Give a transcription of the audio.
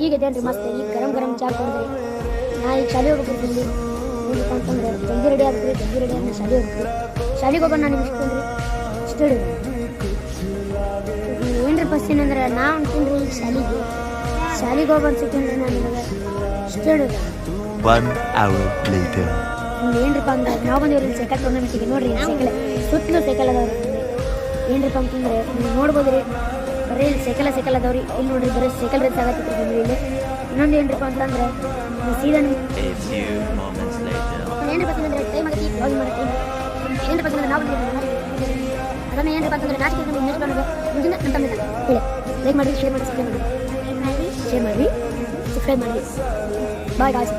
ಈಗ ಇದೇನ್ರಿ ಮಸ್ತ್ ಈಗ ಗರಂ ಚಾ ಕುಡಿದ್ರಿ. ನಾ ಈಗ ಶಾಲೆಗೆ ಹೋಗ್ಬಿಟ್ಟಿರ್ತೀನಿ. ಏನಪ್ಪ ಅಂತಂದ್ರೆ ಜಲ್ದಿ ರೆಡಿ ಆಗ್ಬಿಟ್ರಿ, ಜಲ್ದಿ ರೆಡಿ ಆಗಿ ಶಾಲೆಗೆ ಹೋಗ್ತೀವಿ. ಶಾಲೆಗೆ ಹೋಗೋಣ ನಿಮ್ಗೆ ಇಷ್ಟ ಏನ್ರಿ ಫಸ್ಟ್ ಏನಂದ್ರೆ ನಾ ಅಂತೀನಿ ಶಾಲೆಗೆ ಹೋಗಿ ಅನ್ಸಿತ್ತೇನ್ರಿ ನಾನು ನಿಮಗೆ ಇಷ್ಟ ಏನ್ರಿಪ್ಪ ಅಂದ್ರೆ ನಾವು ಬಂದಿವ್ರಿ ಸೈಕಲ್ ಟೂರ್ನಮೆಂಟಿಗೆ. ನೋಡ್ರಿ ಸೈಕಲ್ ಸುತ್ತಲೂ ಸೈಕಲ್ ಅದಾವ್ರಿ. ಏನ್ರಿಪ್ಪ ಅಂತಂದ್ರೆ ನೀವು ನೋಡ್ಬೋದ್ರಿ ಬರೀ ಸೈಕಲ್ ಅದಾವ್ರಿ. ಇಲ್ಲಿ ನೋಡ್ರಿ ಬರೀ ಸೈಕಲ್ ರೇಸ್ ಆಗತ್ತಿತ್ತು ಬಂದ್ವಿ ಇಲ್ಲಿ. ಇನ್ನೊಂದು ಏನ್ರಿಪ್ಪ ಅಂತಂದ್ರೆ ಸೀದಾ ಏನ್ರಿಪ್ಪ ಅಂತಂದ್ರೆ ಟೈಮ್ ಆಗೈತಿ ಬ್ಲಾಗಿಂಗ್ ಮಾಡಕ್ಕೆ. ಏನ್ರಿಪ್ಪ ಅಂತಂದ್ರೆ ನಾವು ಅದನ್ನ ಏನ್ರಿಪ್ಪ ಅಂತಂದ್ರೆ ನಾಚಿಕೆ ನೆಕ್ಸ್ಟ್ ನನಗೆ ಮುಂದಿನ ಅಂತಂದ್ರೆ ಹೇಳಿ ಲೈಕ್ ಮಾಡಿ, ಶೇರ್ ಮಾಡಿ, ಸಬ್ಸ್ಕ್ರೈಬ್ ಮಾಡಿ ಬಾಯ್ ಗಾಯ್ಸ್.